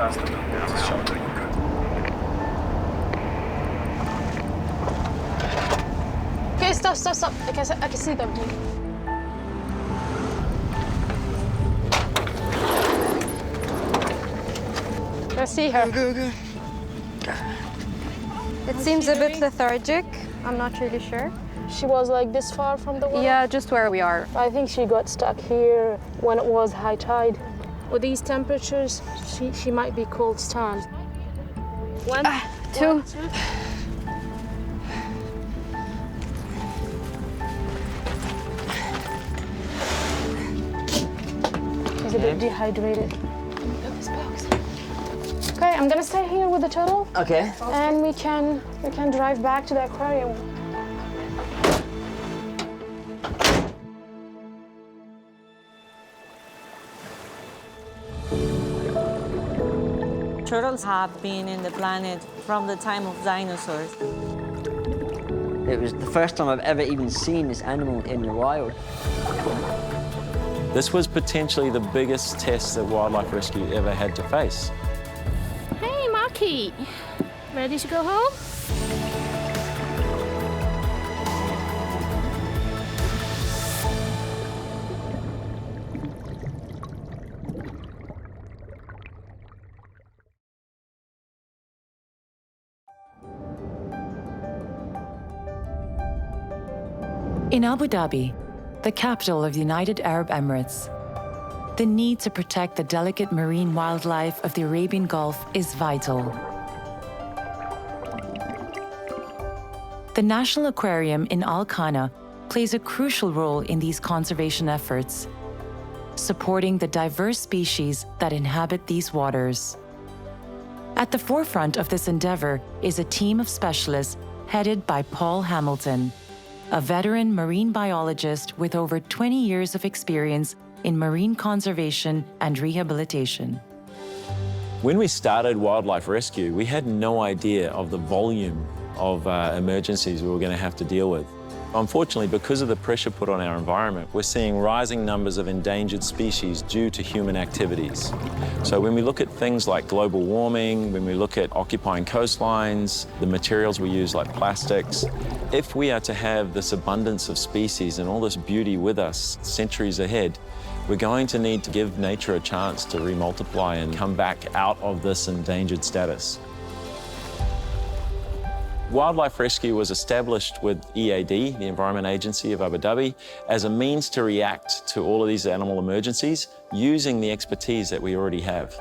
Okay, stop. I can see them. I see her. Go. It seems a bit lethargic. I'm not really sure. She was like this far from the water? Yeah, just where we are. I think she got stuck here when it was high tide. With these temperatures, she might be cold stunned. One, two. She's a bit dehydrated. Okay, I'm gonna stay here with the turtle. Okay. And we can drive back to the aquarium. Turtles have been in the planet from the time of dinosaurs. It was the first time I've ever even seen this animal in the wild. This was potentially the biggest test that wildlife rescue ever had to face. Hey, Marky. Ready to go home? In Abu Dhabi, the capital of the United Arab Emirates, the need to protect the delicate marine wildlife of the Arabian Gulf is vital. The National Aquarium in Al Khana plays a crucial role in these conservation efforts, supporting the diverse species that inhabit these waters. At the forefront of this endeavor is a team of specialists headed by Paul Hamilton, a veteran marine biologist with over 20 years of experience in marine conservation and rehabilitation. When we started wildlife rescue, we had no idea of the volume of emergencies we were going to have to deal with. Unfortunately, because of the pressure put on our environment, we're seeing rising numbers of endangered species due to human activities. So when we look at things like global warming, when we look at occupying coastlines, the materials we use like plastics, if we are to have this abundance of species and all this beauty with us centuries ahead, we're going to need to give nature a chance to remultiply and come back out of this endangered status. Wildlife rescue was established with EAD, the Environment Agency of Abu Dhabi, as a means to react to all of these animal emergencies using the expertise that we already have.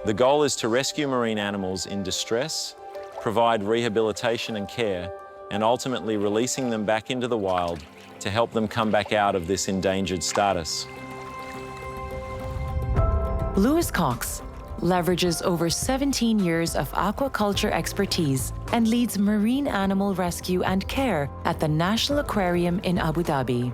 The goal is to rescue marine animals in distress, provide rehabilitation and care, and ultimately releasing them back into the wild to help them come back out of this endangered status. Lewis Cox leverages over 17 years of aquaculture expertise and leads marine animal rescue and care at the National Aquarium in Abu Dhabi.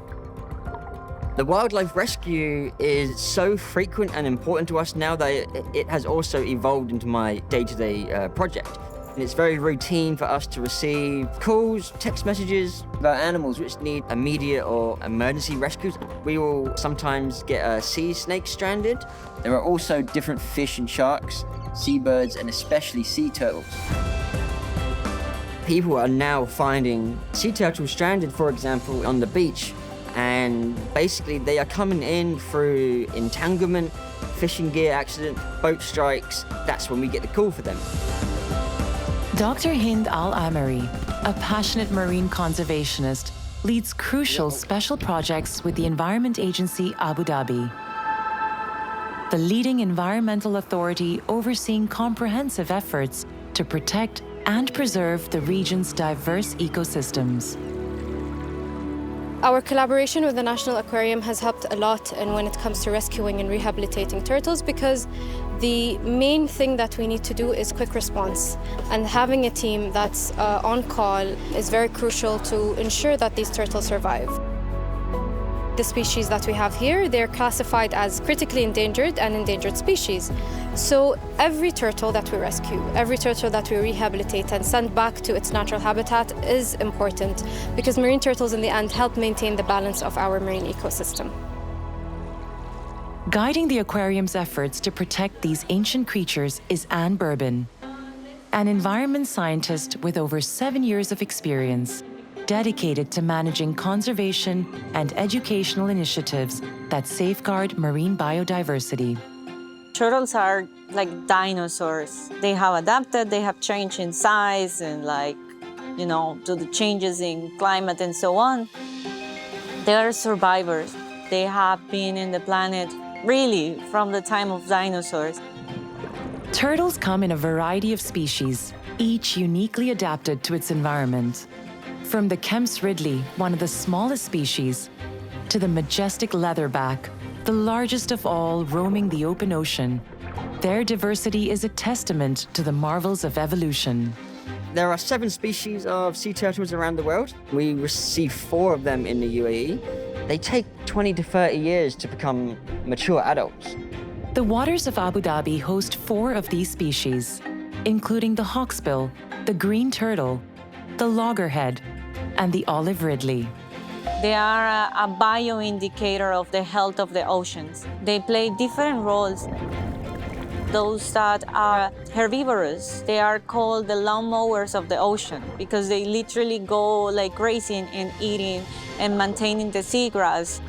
The wildlife rescue is so frequent and important to us now that it has also evolved into my day-to-day project. And it's very routine for us to receive calls, text messages about animals which need immediate or emergency rescues. We will sometimes get a sea snake stranded. There are also different fish and sharks, seabirds, and especially sea turtles. People are now finding sea turtles stranded, for example, on the beach. And basically they are coming in through entanglement, fishing gear accident, boat strikes. That's when we get the call for them. Dr. Hind Al-Amari, a passionate marine conservationist, leads crucial special projects with the Environment Agency Abu Dhabi, the leading environmental authority overseeing comprehensive efforts to protect and preserve the region's diverse ecosystems. Our collaboration with the National Aquarium has helped a lot when it comes to rescuing and rehabilitating turtles, because the main thing that we need to do is quick response. And having a team that's on call is very crucial to ensure that these turtles survive. The species that we have here, they're classified as critically endangered and endangered species. So every turtle that we rescue, every turtle that we rehabilitate and send back to its natural habitat is important, because marine turtles in the end help maintain the balance of our marine ecosystem. Guiding the aquarium's efforts to protect these ancient creatures is Anne Bourbon, an environment scientist with over 7 years of experience, dedicated to managing conservation and educational initiatives that safeguard marine biodiversity. Turtles are like dinosaurs. They have adapted, they have changed in size and to the changes in climate and so on. They are survivors. They have been in the planet really from the time of dinosaurs. Turtles come in a variety of species, each uniquely adapted to its environment. From the Kemp's Ridley, one of the smallest species, to the majestic leatherback, the largest of all roaming the open ocean, their diversity is a testament to the marvels of evolution. There are 7 species of sea turtles around the world. We receive 4 of them in the UAE. They take 20 to 30 years to become mature adults. The waters of Abu Dhabi host 4 of these species, including the hawksbill, the green turtle, the loggerhead, and the olive ridley. They are a bioindicator of the health of the oceans. They play different roles. Those that are herbivorous, they are called the lawnmowers of the ocean because they literally go like grazing and eating and maintaining the seagrass.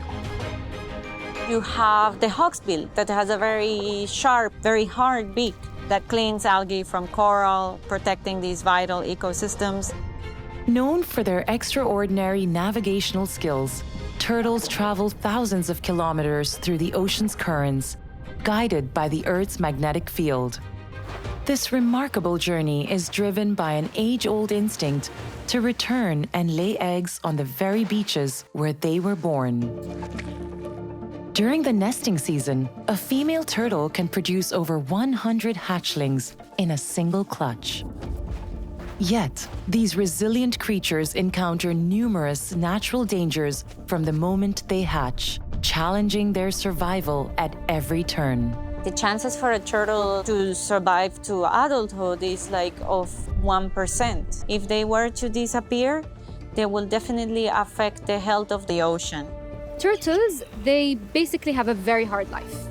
You have the hawksbill that has a very sharp, very hard beak that cleans algae from coral, protecting these vital ecosystems. Known for their extraordinary navigational skills, turtles travel thousands of kilometers through the ocean's currents, guided by the Earth's magnetic field. This remarkable journey is driven by an age-old instinct to return and lay eggs on the very beaches where they were born. During the nesting season, a female turtle can produce over 100 hatchlings in a single clutch. Yet, these resilient creatures encounter numerous natural dangers from the moment they hatch, challenging their survival at every turn. The chances for a turtle to survive to adulthood is of 1%. If they were to disappear, they will definitely affect the health of the ocean. Turtles, they basically have a very hard life.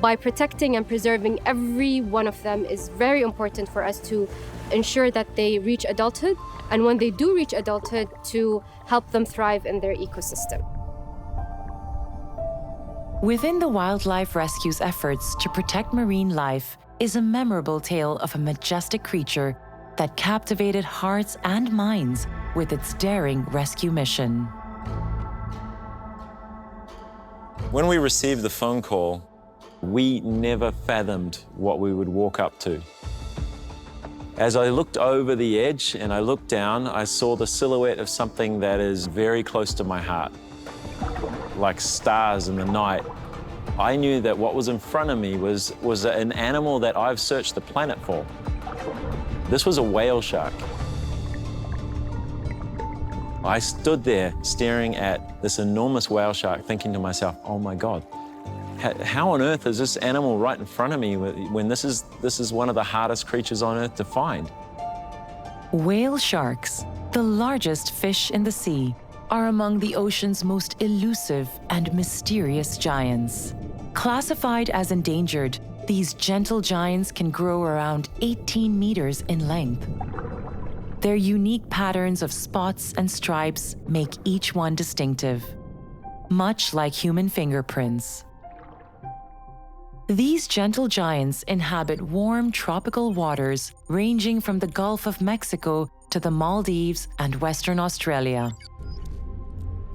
By protecting and preserving every one of them is very important for us to ensure that they reach adulthood, and when they do reach adulthood, to help them thrive in their ecosystem. Within the wildlife rescue's efforts to protect marine life is a memorable tale of a majestic creature that captivated hearts and minds with its daring rescue mission. When we received the phone call, we never fathomed what we would walk up to. As I looked over the edge and I looked down, I saw the silhouette of something that is very close to my heart, like stars in the night. I knew that what was in front of me was an animal that I've searched the planet for. This was a whale shark. I stood there staring at this enormous whale shark, thinking to myself, oh my God, how on earth is this animal right in front of me when this is one of the hardest creatures on earth to find? Whale sharks, the largest fish in the sea, are among the ocean's most elusive and mysterious giants. Classified as endangered, these gentle giants can grow around 18 meters in length. Their unique patterns of spots and stripes make each one distinctive, much like human fingerprints. These gentle giants inhabit warm tropical waters ranging from the Gulf of Mexico to the Maldives and Western Australia.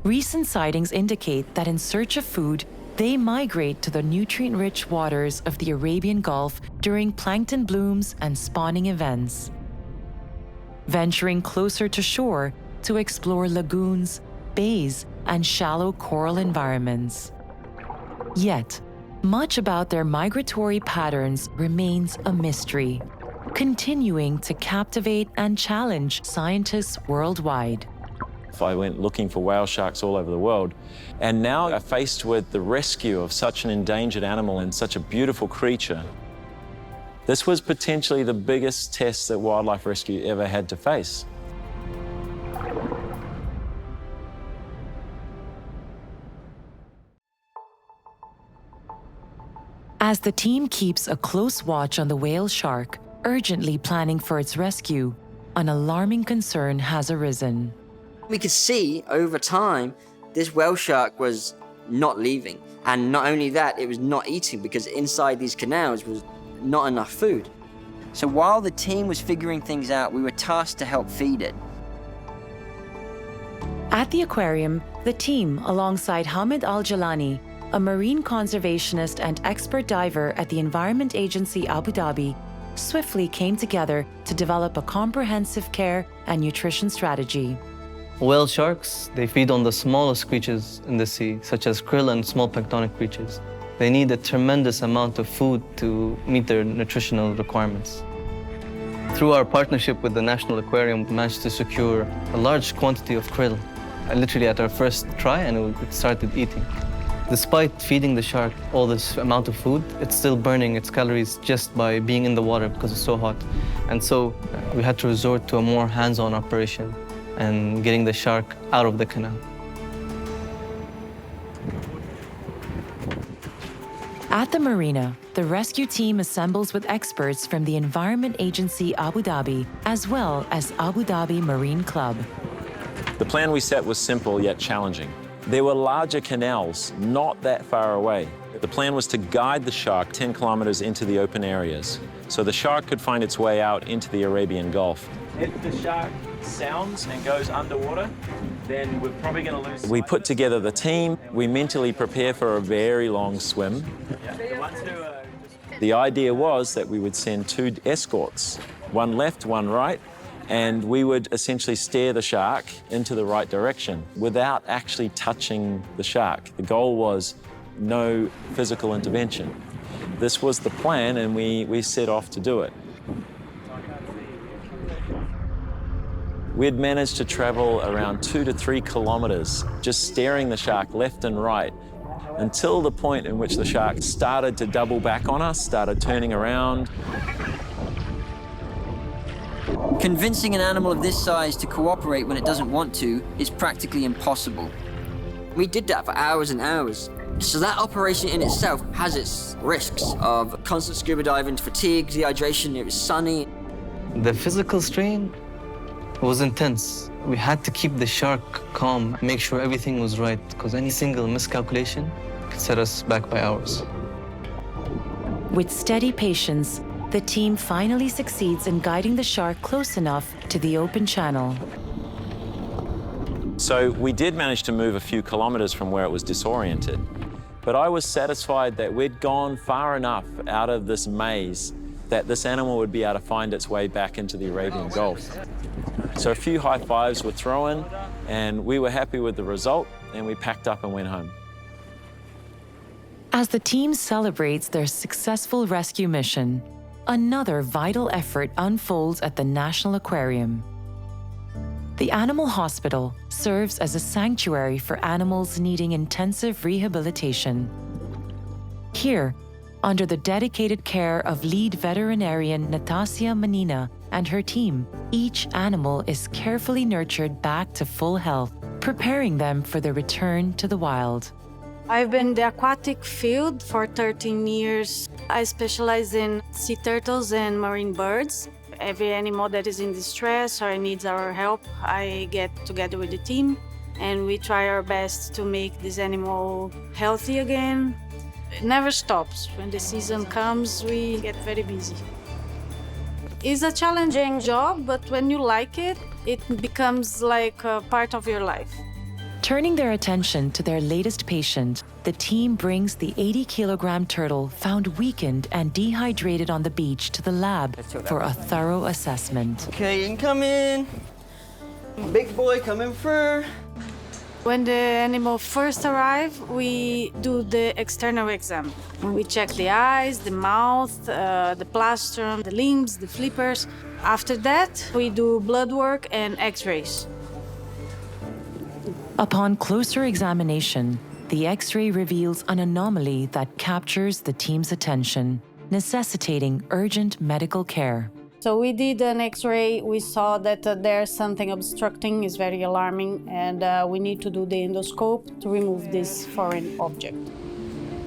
Recent sightings indicate that in search of food, they migrate to the nutrient-rich waters of the Arabian Gulf during plankton blooms and spawning events, venturing closer to shore to explore lagoons, bays, and shallow coral environments. Yet, much about their migratory patterns remains a mystery, continuing to captivate and challenge scientists worldwide. I went looking for whale sharks all over the world, and now I'm faced with the rescue of such an endangered animal and such a beautiful creature. This was potentially the biggest test that wildlife rescue ever had to face. As the team keeps a close watch on the whale shark, urgently planning for its rescue, an alarming concern has arisen. We could see over time this whale shark was not leaving. And not only that, it was not eating because inside these canals was not enough food. So while the team was figuring things out, we were tasked to help feed it. At the aquarium, the team, alongside Hamid Al-Jalani, a marine conservationist and expert diver at the Environment Agency Abu Dhabi, swiftly came together to develop a comprehensive care and nutrition strategy. Whale sharks, they feed on the smallest creatures in the sea, such as krill and small planktonic creatures. They need a tremendous amount of food to meet their nutritional requirements. Through our partnership with the National Aquarium, we managed to secure a large quantity of krill, literally at our first try, and it started eating. Despite feeding the shark all this amount of food, it's still burning its calories just by being in the water because it's so hot. And so we had to resort to a more hands-on operation and getting the shark out of the canal. At the marina, the rescue team assembles with experts from the Environment Agency Abu Dhabi, as well as Abu Dhabi Marine Club. The plan we set was simple yet challenging. There were larger canals not that far away. The plan was to guide the shark 10 kilometers into the open areas so the shark could find its way out into the Arabian Gulf. If the shark sounds and goes underwater, then we're probably going to lose. We put together the team. We mentally prepare for a very long swim. The idea was that we would send 2 escorts, one left, one right, and we would essentially steer the shark into the right direction without actually touching the shark. The goal was no physical intervention. This was the plan, and we set off to do it. We had managed to travel around 2 to 3 kilometers, just steering the shark left and right, until the point in which the shark started to double back on us, started turning around. Convincing an animal of this size to cooperate when it doesn't want to is practically impossible. We did that for hours and hours. So that operation in itself has its risks of constant scuba diving, fatigue, dehydration, it was sunny. The physical strain was intense. We had to keep the shark calm, make sure everything was right, because any single miscalculation could set us back by hours. With steady patience, the team finally succeeds in guiding the shark close enough to the open channel. So we did manage to move a few kilometers from where it was disoriented, but I was satisfied that we'd gone far enough out of this maze that this animal would be able to find its way back into the Arabian Gulf. So a few high fives were thrown, and we were happy with the result, and we packed up and went home. As the team celebrates their successful rescue mission, another vital effort unfolds at the National Aquarium. The animal hospital serves as a sanctuary for animals needing intensive rehabilitation. Here, under the dedicated care of lead veterinarian Natasja Manina and her team, each animal is carefully nurtured back to full health, preparing them for the return to the wild. I've been in the aquatic field for 13 years. I specialize in sea turtles and marine birds. Every animal that is in distress or needs our help, I get together with the team and we try our best to make this animal healthy again. It never stops. When the season comes, we get very busy. It's a challenging job, but when you like it, it becomes like a part of your life. Turning their attention to their latest patient, the team brings the 80-kilogram turtle found weakened and dehydrated on the beach to the lab for a thorough assessment. Okay, incoming. Big boy coming through. When the animal first arrives, we do the external exam. We check the eyes, the mouth, the plastron, the limbs, the flippers. After that, we do blood work and x-rays. Upon closer examination, the X-ray reveals an anomaly that captures the team's attention, necessitating urgent medical care. So we did an X-ray. We saw that there's something obstructing. It's very alarming, and we need to do the endoscope to remove this foreign object.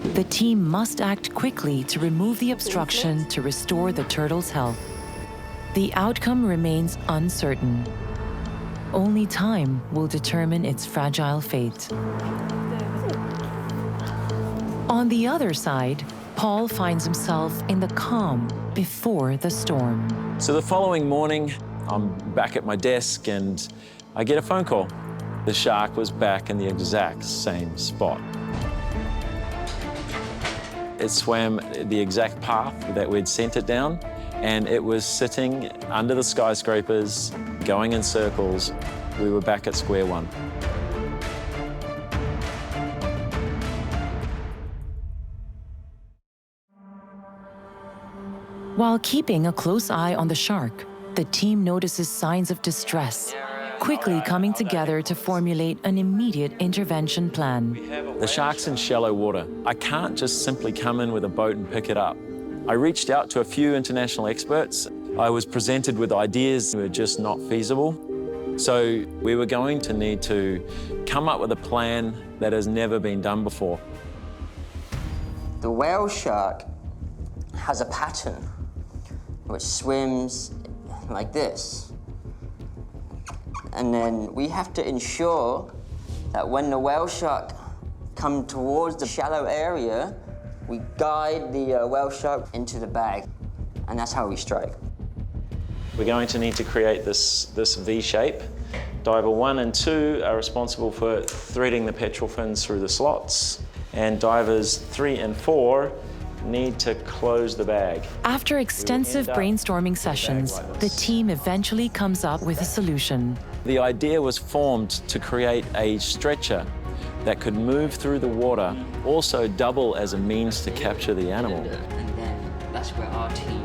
The team must act quickly to remove the obstruction to restore the turtle's health. The outcome remains uncertain. Only time will determine its fragile fate. On the other side, Paul finds himself in the calm before the storm. So the following morning, I'm back at my desk and I get a phone call. The shark was back in the exact same spot. It swam the exact path that we'd sent it down, and it was sitting under the skyscrapers, going in circles. We were back at square one. While keeping a close eye on the shark, the team notices signs of distress, quickly coming together to formulate an immediate intervention plan. The shark's in shallow water. I can't just simply come in with a boat and pick it up. I reached out to a few international experts. I was presented with ideas that were just not feasible. So we were going to need to come up with a plan that has never been done before. The whale shark has a pattern which swims like this. And then we have to ensure that when the whale shark comes towards the shallow area, we guide the whale shark into the bag, and that's how we strike. We're going to need to create this V shape. Diver 1 and 2 are responsible for threading the petrol fins through the slots, and divers 3 and 4 need to close the bag. After extensive brainstorming sessions, the team eventually comes up with a solution. The idea was formed to create a stretcher that could move through the water, also double as a means to capture the animal. And then that's where our team...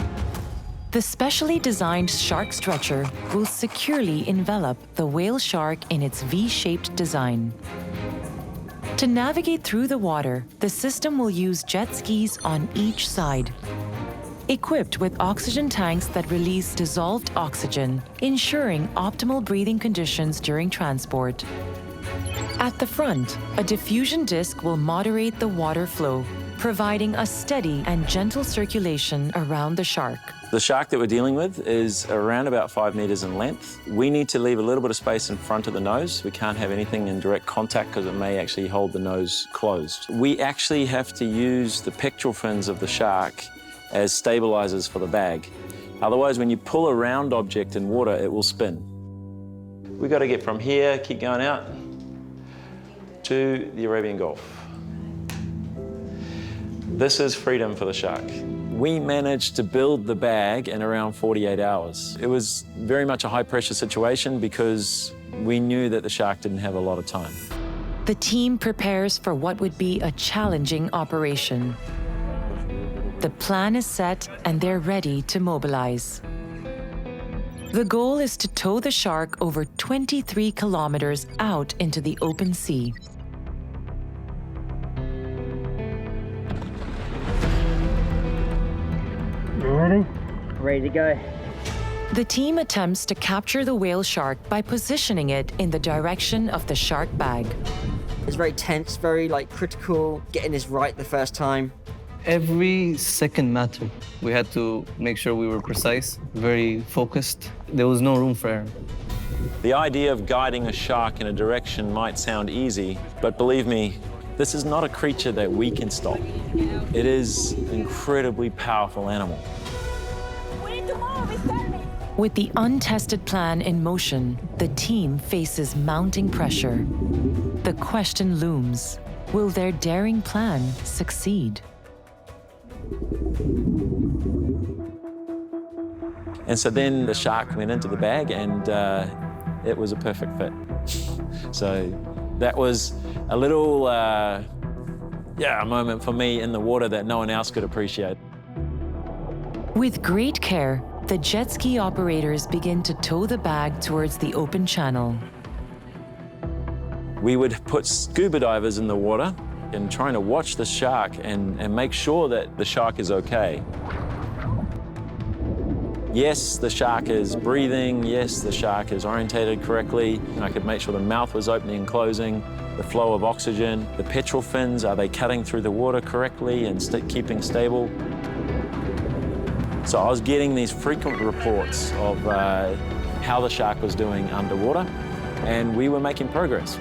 The specially designed shark stretcher will securely envelop the whale shark in its V-shaped design. To navigate through the water, the system will use jet skis on each side, equipped with oxygen tanks that release dissolved oxygen, ensuring optimal breathing conditions during transport. At the front, a diffusion disc will moderate the water flow, providing a steady and gentle circulation around the shark. The shark that we're dealing with is around about 5 meters in length. We need to leave a little bit of space in front of the nose. We can't have anything in direct contact because it may actually hold the nose closed. We actually have to use the pectoral fins of the shark as stabilizers for the bag. Otherwise, when you pull a round object in water, it will spin. We've got to get from here, keep going out, to the Arabian Gulf. This is freedom for the shark. We managed to build the bag in around 48 hours. It was very much a high-pressure situation because we knew that the shark didn't have a lot of time. The team prepares for what would be a challenging operation. The plan is set and they're ready to mobilize. The goal is to tow the shark over 23 kilometers out into the open sea. Ready? Ready to go. The team attempts to capture the whale shark by positioning it in the direction of the shark bag. It's very tense, very critical, getting this right the first time. Every second mattered. We had to make sure we were precise, very focused. There was no room for error. The idea of guiding a shark in a direction might sound easy, but believe me, this is not a creature that we can stop. It is an incredibly powerful animal. With the untested plan in motion, the team faces mounting pressure. The question looms, will their daring plan succeed? And so then the shark went into the bag and it was a perfect fit. So that was a little, a moment for me in the water that no one else could appreciate. With great care, the jet ski operators begin to tow the bag towards the open channel. We would put scuba divers in the water and trying to watch the shark and make sure that the shark is okay. Yes, the shark is breathing. Yes, the shark is orientated correctly. I could make sure the mouth was opening and closing, the flow of oxygen, the petrel fins, are they cutting through the water correctly and keeping stable? So I was getting these frequent reports of how the shark was doing underwater, and we were making progress.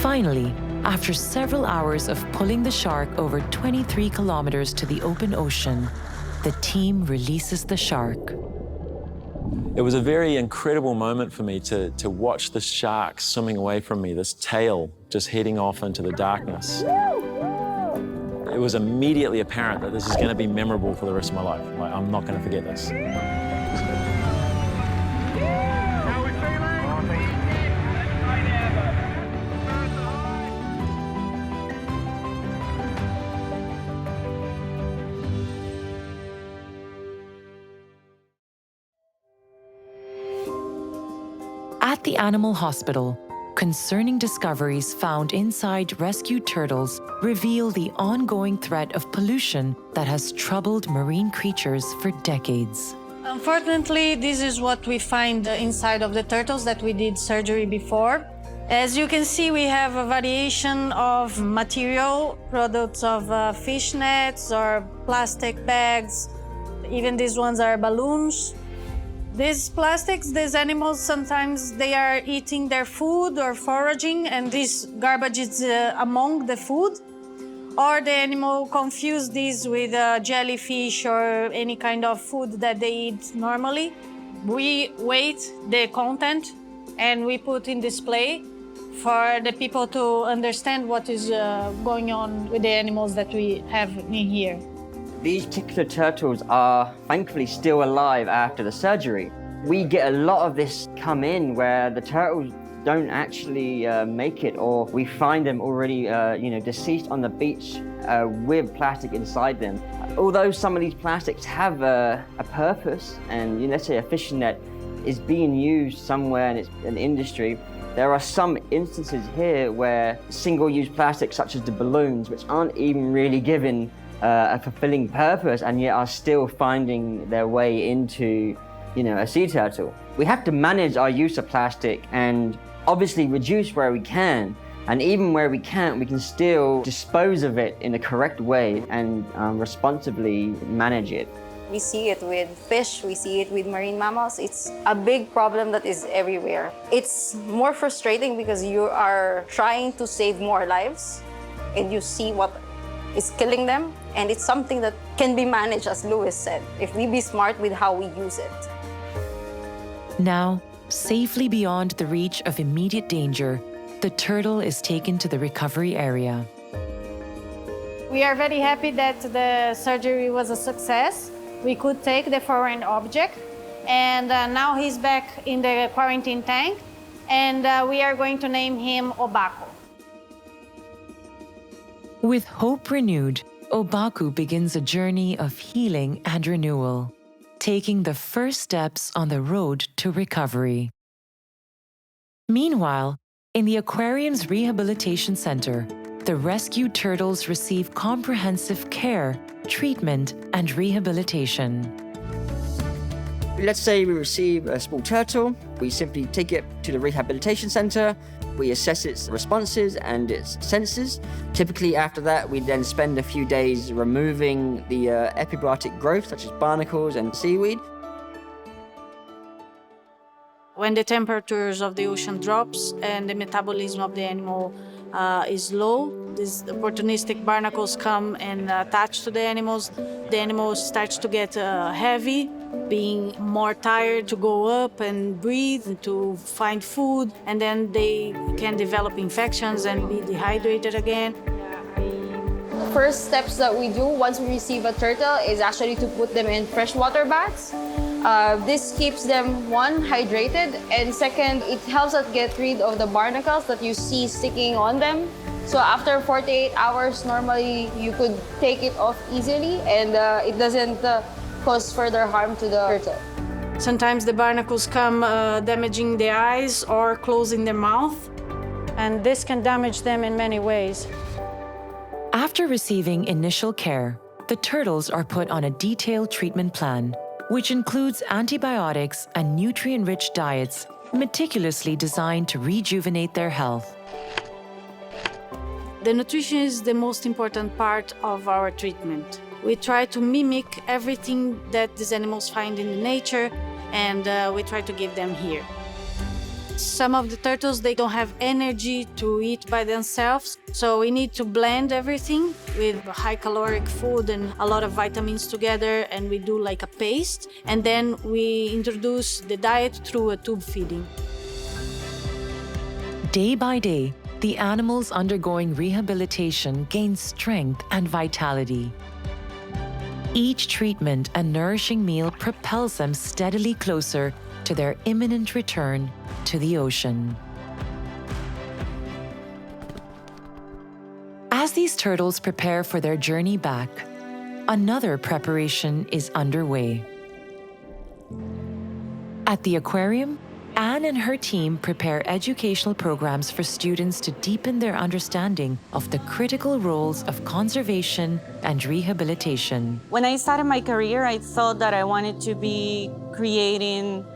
Finally, after several hours of pulling the shark over 23 kilometers to the open ocean, the team releases the shark. It was a very incredible moment for me to watch the shark swimming away from me, this tail just heading off into the darkness. It was immediately apparent that this is going to be memorable for the rest of my life. Like, I'm not going to forget this. At the animal hospital, concerning discoveries found inside rescued turtles reveal the ongoing threat of pollution that has troubled marine creatures for decades. Unfortunately, this is what we find inside of the turtles that we did surgery before. As you can see, we have a variation of material, products of fish nets or plastic bags. Even these ones are balloons. These plastics, these animals, sometimes they are eating their food or foraging, and this garbage is among the food. Or the animal confuse this with jellyfish or any kind of food that they eat normally. We weight the content and we put in display for the people to understand what is going on with the animals that we have in here. These particular turtles are thankfully still alive after the surgery. We get a lot of this come in where the turtles don't actually make it, or we find them already deceased on the beach with plastic inside them. Although some of these plastics have a purpose, and let's say a fishing net is being used somewhere and it's an industry, there are some instances here where single-use plastics such as the balloons, which aren't even really given a fulfilling purpose and yet are still finding their way into a sea turtle. We have to manage our use of plastic and obviously reduce where we can, and even where we can't, we can still dispose of it in a correct way and responsibly manage it. We see it with fish, we see it with marine mammals. It's a big problem that is everywhere. It's more frustrating because you are trying to save more lives and you see what is killing them, and it's something that can be managed, as Louis said, if we be smart with how we use it. Now, safely beyond the reach of immediate danger, the turtle is taken to the recovery area. We are very happy that the surgery was a success. We could take the foreign object, and now he's back in the quarantine tank, and we are going to name him Obaku. With hope renewed, Obaku begins a journey of healing and renewal, taking the first steps on the road to recovery. Meanwhile, in the aquarium's rehabilitation center, the rescued turtles receive comprehensive care, treatment, and rehabilitation. Let's say we receive a small turtle, we simply take it to the rehabilitation center, we assess its responses and its senses. Typically after that, we then spend a few days removing the epibiotic growth, such as barnacles and seaweed. When the temperatures of the ocean drops and the metabolism of the animal is low, these opportunistic barnacles come and attach to the animals. The animal starts to get heavy, being more tired to go up and breathe, to find food, and then they can develop infections and be dehydrated again. First steps that we do once we receive a turtle is actually to put them in freshwater baths. This keeps them, one, hydrated, and second, it helps us get rid of the barnacles that you see sticking on them. So after 48 hours, normally you could take it off easily, and it doesn't cause further harm to the turtle. Sometimes the barnacles come damaging the eyes or closing their mouth, and this can damage them in many ways. After receiving initial care, the turtles are put on a detailed treatment plan, which includes antibiotics and nutrient-rich diets meticulously designed to rejuvenate their health. The nutrition is the most important part of our treatment. We try to mimic everything that these animals find in nature, and we try to give them here. Some of the turtles, they don't have energy to eat by themselves, so we need to blend everything with high caloric food and a lot of vitamins together, and we do like a paste, and then we introduce the diet through a tube feeding. Day by day, the animals undergoing rehabilitation gain strength and vitality. Each treatment and nourishing meal propels them steadily closer to their imminent return to the ocean. As these turtles prepare for their journey back, another preparation is underway. At the aquarium, Anne and her team prepare educational programs for students to deepen their understanding of the critical roles of conservation and rehabilitation. When I started my career, I thought that I wanted to be creating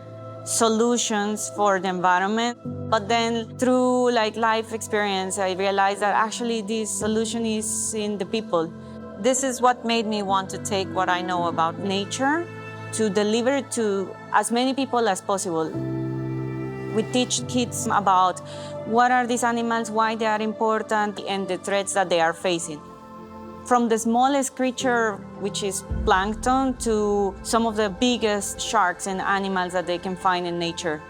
solutions for the environment. But then through life experience, I realized that actually this solution is in the people. This is what made me want to take what I know about nature to deliver it to as many people as possible. We teach kids about what are these animals, why they are important, and the threats that they are facing. From the smallest creature, which is plankton, to some of the biggest sharks and animals that they can find in nature.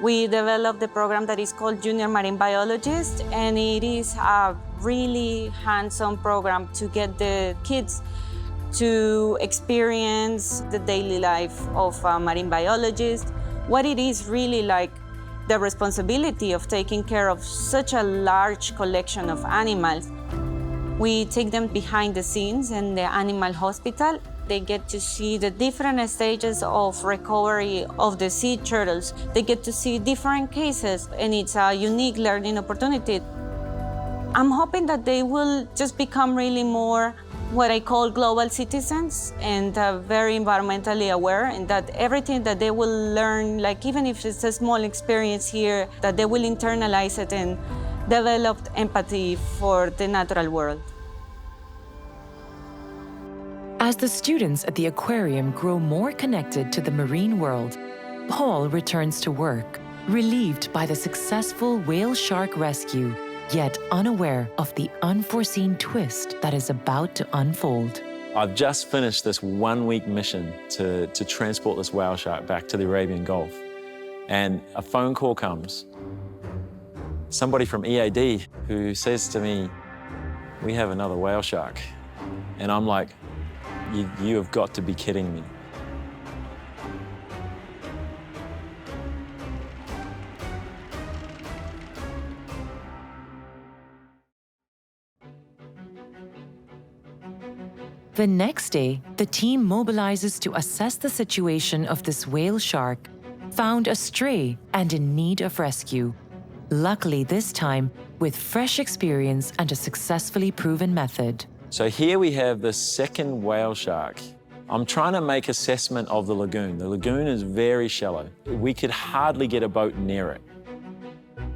We developed the program that is called Junior Marine Biologist, and it is a really hands-on program to get the kids to experience the daily life of a marine biologist, what it is really like, the responsibility of taking care of such a large collection of animals. We take them behind the scenes in the animal hospital. They get to see the different stages of recovery of the sea turtles. They get to see different cases, and it's a unique learning opportunity. I'm hoping that they will just become really more what I call global citizens and very environmentally aware, and that everything that they will learn, like even if it's a small experience here, that they will internalize it and develop empathy for the natural world. As the students at the aquarium grow more connected to the marine world, Paul returns to work, relieved by the successful whale shark rescue, yet unaware of the unforeseen twist that is about to unfold. I've just finished this 1-week mission to transport this whale shark back to the Arabian Gulf. And a phone call comes. Somebody from EAD who says to me, "We have another whale shark." And I'm like, you have got to be kidding me. The next day, the team mobilizes to assess the situation of this whale shark, found astray and in need of rescue. Luckily this time, with fresh experience and a successfully proven method. So here we have the second whale shark. I'm trying to make assessment of the lagoon. The lagoon is very shallow. We could hardly get a boat near it.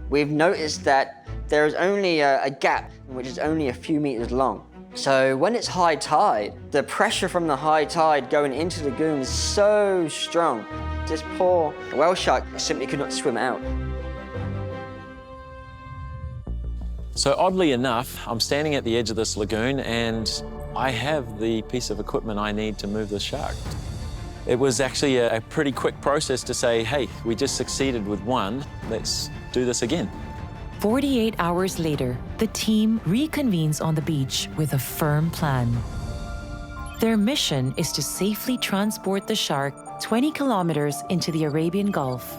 We've noticed that there is only a gap which is only a few meters long. So when it's high tide, the pressure from the high tide going into the lagoon is so strong. This poor whale shark simply could not swim out. So oddly enough, I'm standing at the edge of this lagoon and I have the piece of equipment I need to move the shark. It was actually a pretty quick process to say, hey, we just succeeded with one, let's do this again. 48 hours later, the team reconvenes on the beach with a firm plan. Their mission is to safely transport the shark 20 kilometers into the Arabian Gulf.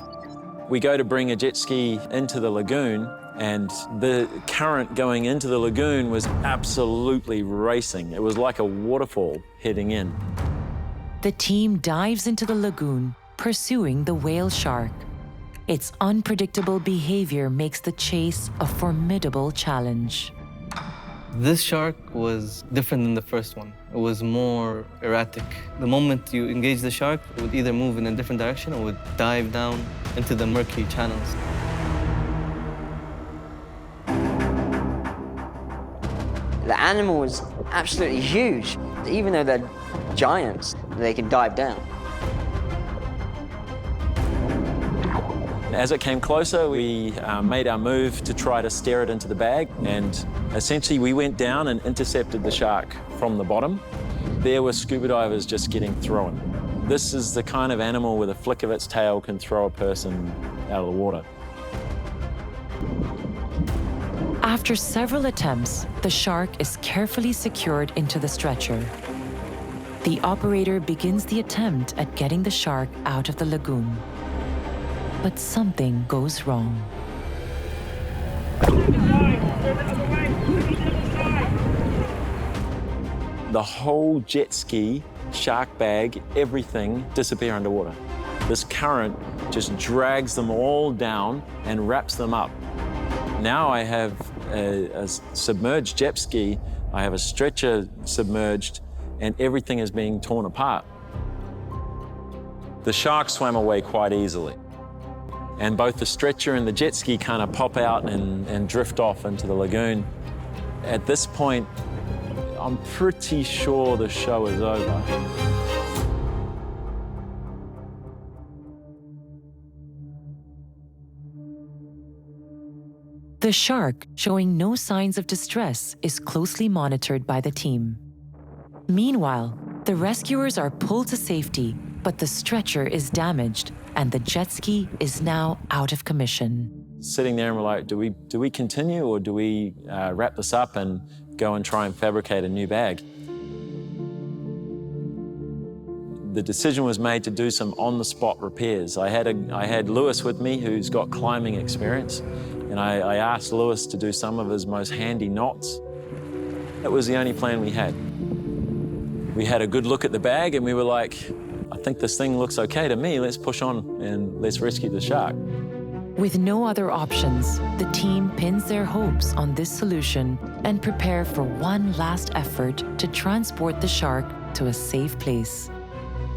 We go to bring a jet ski into the lagoon, and the current going into the lagoon was absolutely racing. It was like a waterfall heading in. The team dives into the lagoon, pursuing the whale shark. Its unpredictable behavior makes the chase a formidable challenge. This shark was different than the first one. It was more erratic. The moment you engage the shark, it would either move in a different direction or would dive down into the murky channels. The animal was absolutely huge. Even though they're giants, they can dive down. As it came closer, we made our move to try to steer it into the bag, and essentially we went down and intercepted the shark from the bottom. There were scuba divers just getting thrown. This is the kind of animal with a flick of its tail can throw a person out of the water. After several attempts, the shark is carefully secured into the stretcher. The operator begins the attempt at getting the shark out of the lagoon. But something goes wrong. The whole jet ski, shark bag, everything disappear underwater. This current just drags them all down and wraps them up. Now I have a submerged jet ski, I have a stretcher submerged, and everything is being torn apart. The shark swam away quite easily, and both the stretcher and the jet ski kind of pop out and drift off into the lagoon. At this point, I'm pretty sure the show is over. The shark, showing no signs of distress, is closely monitored by the team. Meanwhile, the rescuers are pulled to safety, but the stretcher is damaged and the jet ski is now out of commission. Sitting there and we're like, do we continue or do we wrap this up and go and try and fabricate a new bag? The decision was made to do some on-the-spot repairs. I had Lewis with me, who's got climbing experience, and I asked Lewis to do some of his most handy knots. That was the only plan we had. We had a good look at the bag and we were like, I think this thing looks okay to me, let's push on and let's rescue the shark. With no other options, the team pins their hopes on this solution and prepare for one last effort to transport the shark to a safe place.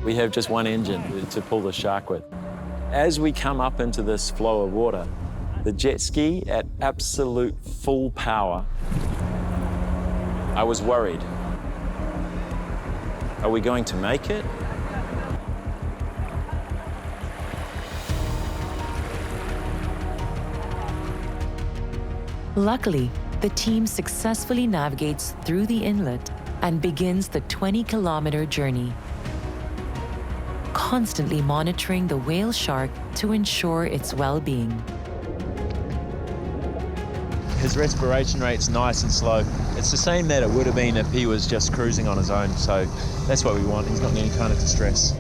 We have just one engine to pull the shark with. As we come up into this flow of water, the jet ski at absolute full power, I was worried. Are we going to make it? Luckily, the team successfully navigates through the inlet and begins the 20-kilometer journey, constantly monitoring the whale shark to ensure its well-being. His respiration rate's nice and slow. It's the same that it would have been if he was just cruising on his own, so that's what we want. He's not in any kind of distress.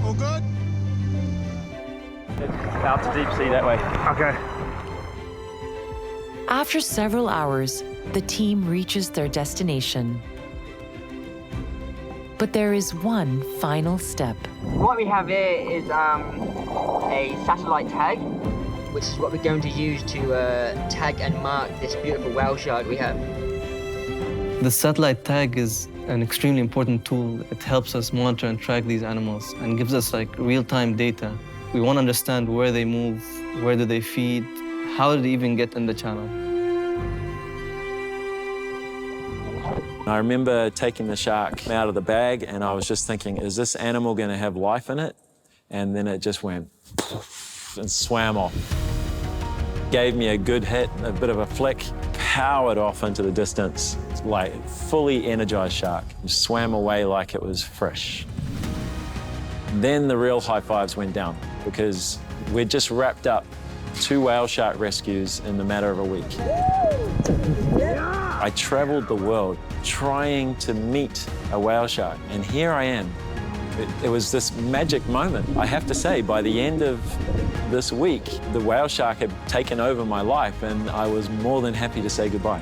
All good? Out to deep sea that way. Okay. After several hours, the team reaches their destination. But there is one final step. What we have here is a satellite tag, which is what we're going to use to tag and mark this beautiful whale shark we have. The satellite tag is an extremely important tool. It helps us monitor and track these animals and gives us real-time data. We want to understand where they move, where do they feed, how did they even get in the channel. I remember taking the shark out of the bag and I was just thinking, is this animal going to have life in it? And then it just went and swam off. Gave me a good hit, a bit of a flick, powered off into the distance, like fully energized shark. Just swam away like it was fresh. Then the real high fives went down because we'd just wrapped up 2 whale shark rescues in the matter of a week. I traveled the world trying to meet a whale shark, and here I am. It was this magic moment. I have to say, by the end of this week, the whale shark had taken over my life, and I was more than happy to say goodbye.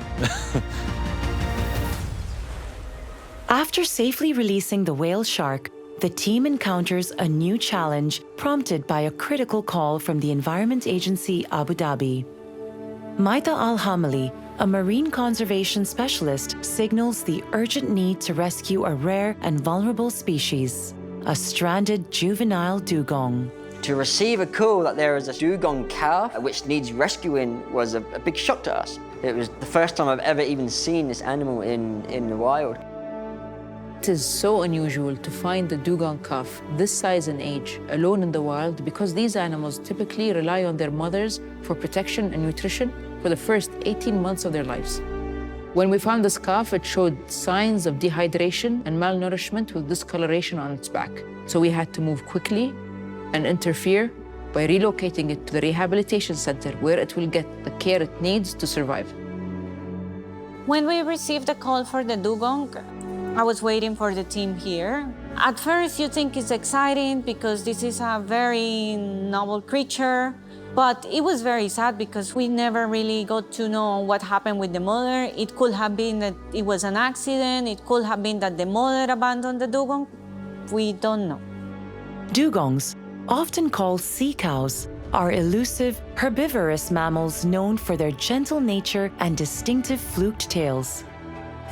After safely releasing the whale shark, the team encounters a new challenge prompted by a critical call from the Environment Agency Abu Dhabi. Maita Al-Hamali, a marine conservation specialist, signals the urgent need to rescue a rare and vulnerable species, a stranded juvenile dugong. To receive a call that there is a dugong calf which needs rescuing was a big shock to us. It was the first time I've ever even seen this animal in the wild. It is so unusual to find a dugong calf this size and age alone in the wild because these animals typically rely on their mothers for protection and nutrition for the first 18 months of their lives. When we found this calf, it showed signs of dehydration and malnourishment with discoloration on its back. So we had to move quickly and interfere by relocating it to the rehabilitation center where it will get the care it needs to survive. When we received the call for the dugong, I was waiting for the team here. At first, you think it's exciting because this is a very novel creature, but it was very sad because we never really got to know what happened with the mother. It could have been that it was an accident. It could have been that the mother abandoned the dugong. We don't know. Dugongs, often called sea cows, are elusive, herbivorous mammals known for their gentle nature and distinctive fluked tails.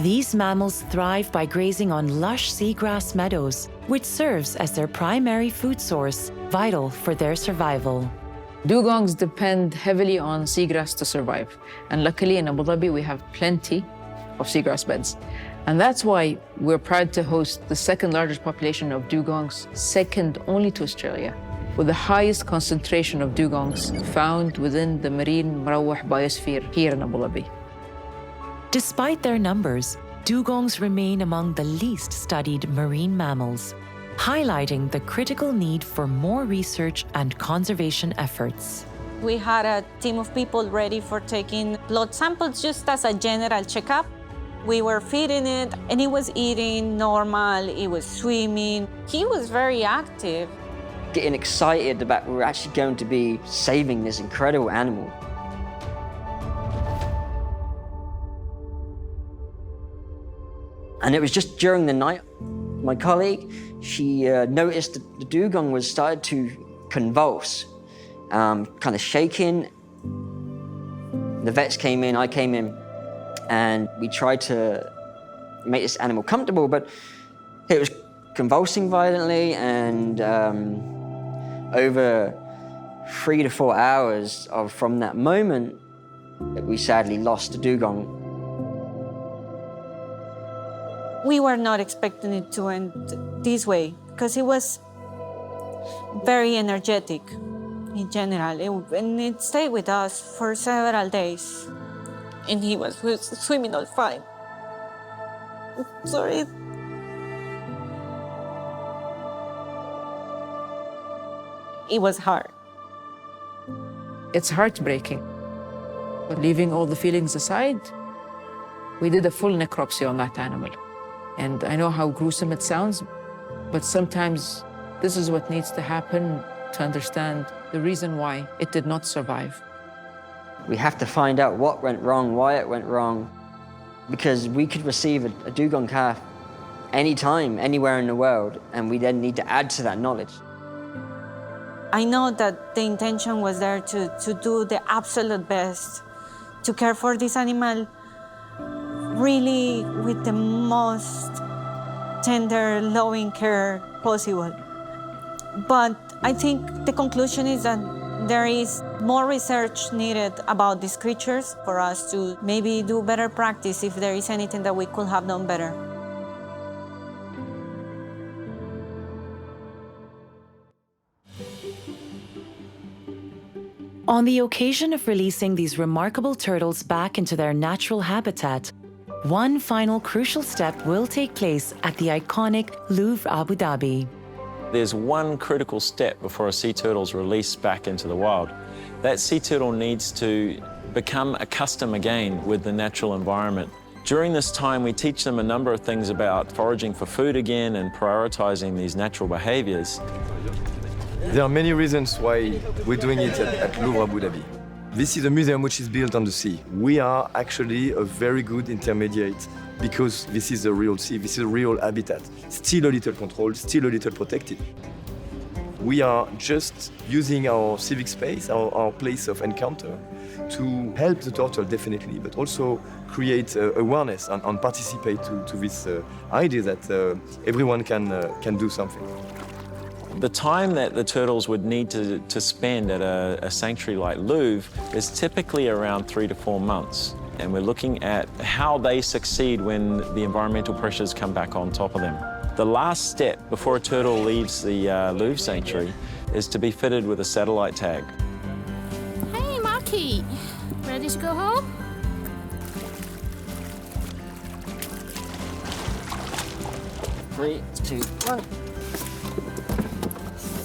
These mammals thrive by grazing on lush seagrass meadows, which serves as their primary food source, vital for their survival. Dugongs depend heavily on seagrass to survive. And luckily in Abu Dhabi, we have plenty of seagrass beds. And that's why we're proud to host the second largest population of dugongs, second only to Australia, with the highest concentration of dugongs found within the marine Marawah biosphere here in Abu Dhabi. Despite their numbers, dugongs remain among the least studied marine mammals, highlighting the critical need for more research and conservation efforts. We had a team of people ready for taking blood samples just as a general checkup. We were feeding it, and it was eating normal, it was swimming. He was very active. Getting excited about we're actually going to be saving this incredible animal. And it was just during the night, my colleague, she noticed that the dugong was started to convulse, kind of shaking. The vets came in, I came in, and we tried to make this animal comfortable, but it was convulsing violently, and over 3 to 4 hours from that moment, we sadly lost the dugong. We were not expecting it to end this way because it was very energetic in general, and it stayed with us for several days. And he was swimming all fine. Sorry. It was hard. It's heartbreaking. But leaving all the feelings aside, we did a full necropsy on that animal. And I know how gruesome it sounds, but sometimes this is what needs to happen to understand the reason why it did not survive. We have to find out what went wrong, why it went wrong, because we could receive a dugong calf anytime, anywhere in the world, and we then need to add to that knowledge. I know that the intention was there to do the absolute best, to care for this animal really with the most tender, loving care possible. But I think the conclusion is that there is more research needed about these creatures for us to maybe do better practice if there is anything that we could have done better. On the occasion of releasing these remarkable turtles back into their natural habitat, one final crucial step will take place at the iconic Louvre Abu Dhabi. There's one critical step before a sea turtle is released back into the wild. That sea turtle needs to become accustomed again with the natural environment. During this time, we teach them a number of things about foraging for food again and prioritizing these natural behaviors. There are many reasons why we're doing it at Louvre Abu Dhabi. This is a museum which is built on the sea. We are actually a very good intermediate because this is a real sea, this is a real habitat. Still a little controlled, still a little protected. We are just using our civic space, our place of encounter, to help the turtle definitely, but also create awareness and participate to this idea that everyone can do something. The time that the turtles would need to spend at a sanctuary like Louvre is typically around 3 to 4 months. And we're looking at how they succeed when the environmental pressures come back on top of them. The last step before a turtle leaves the Louvre sanctuary is to be fitted with a satellite tag. Hey, Marky, ready to go home? Three, two, one.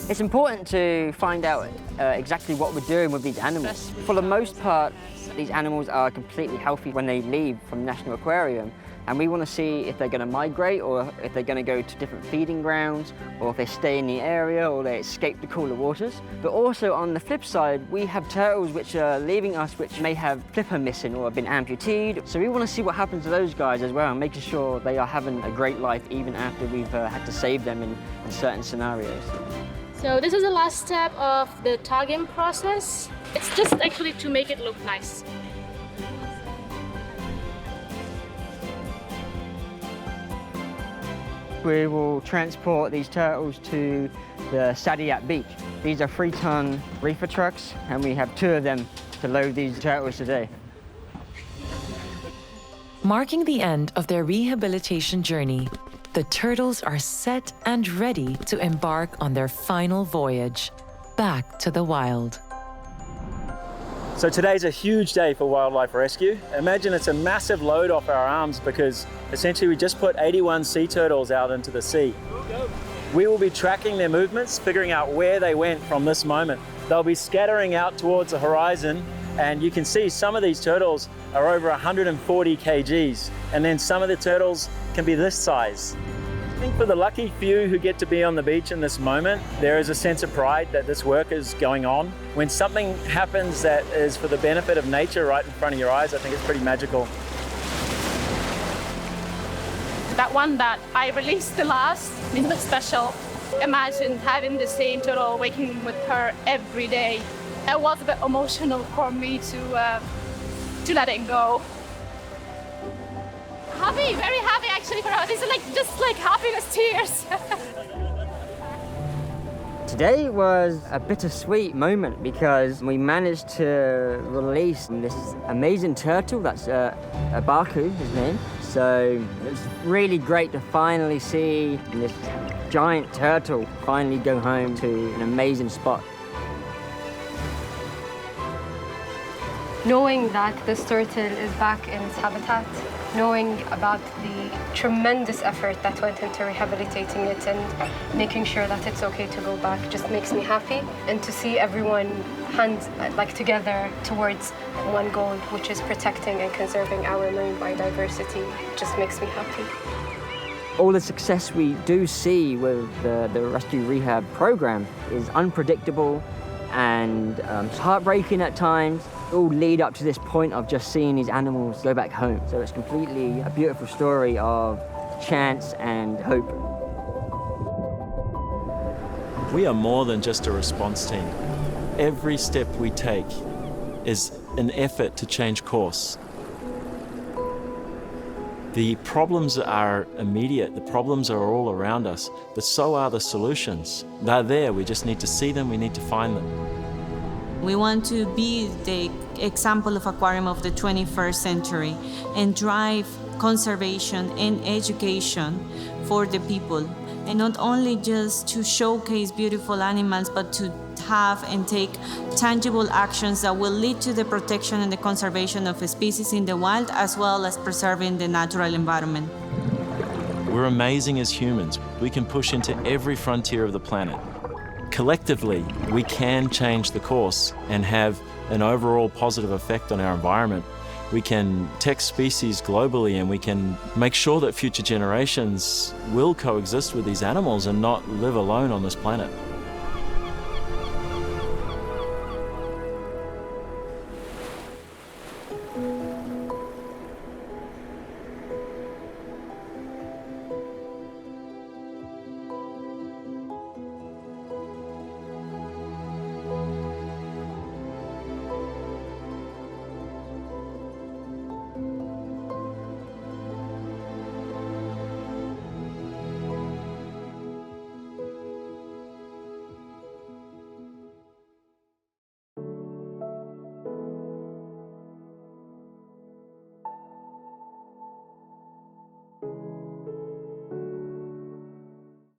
It's important to find out exactly what we're doing with these animals. For the most part, these animals are completely healthy when they leave from National Aquarium, and we want to see if they're going to migrate or if they're going to go to different feeding grounds, or if they stay in the area or they escape the cooler waters. But also on the flip side, we have turtles which are leaving us which may have flipper missing or have been amputated. So we want to see what happens to those guys as well, and making sure they are having a great life even after we've had to save them in certain scenarios. So this is the last step of the tagging process. It's just actually to make it look nice. We will transport these turtles to the Saadiyat beach. These are 3-ton reefer trucks, and we have 2 of them to load these turtles today. Marking the end of their rehabilitation journey, the turtles are set and ready to embark on their final voyage back to the wild. So today's a huge day for wildlife rescue. Imagine it's a massive load off our arms because essentially we just put 81 sea turtles out into the sea. We will be tracking their movements, figuring out where they went from this moment. They'll be scattering out towards the horizon, and you can see some of these turtles are over 140 kgs, and then some of the turtles can be this size. I think for the lucky few who get to be on the beach in this moment, there is a sense of pride that this work is going on. When something happens that is for the benefit of nature right in front of your eyes, I think it's pretty magical. That one that I released the last is the special. Imagine having the same turtle waking with her every day. It was a bit emotional for me to let it go. Happy, very happy actually for us. It's just like happiness tears. Today was a bittersweet moment because we managed to release this amazing turtle. That's Baku, his name. So it's really great to finally see this giant turtle finally go home to an amazing spot. Knowing that this turtle is back in its habitat, knowing about the tremendous effort that went into rehabilitating it and making sure that it's okay to go back just makes me happy. And to see everyone hands together towards one goal, which is protecting and conserving our marine biodiversity, just makes me happy. All the success we do see with the rescue rehab program is unpredictable and heartbreaking at times. All lead up to this point of just seeing these animals go back home. So it's completely a beautiful story of chance and hope. We are more than just a response team. Every step we take is an effort to change course. The problems are immediate, the problems are all around us, but so are the solutions. They're there, we just need to see them, we need to find them. We want to be the example of aquarium of the 21st century and drive conservation and education for the people. And not only just to showcase beautiful animals, but to have and take tangible actions that will lead to the protection and the conservation of species in the wild, as well as preserving the natural environment. We're amazing as humans. We can push into every frontier of the planet. Collectively, we can change the course and have an overall positive effect on our environment. We can protect species globally, and we can make sure that future generations will coexist with these animals and not live alone on this planet.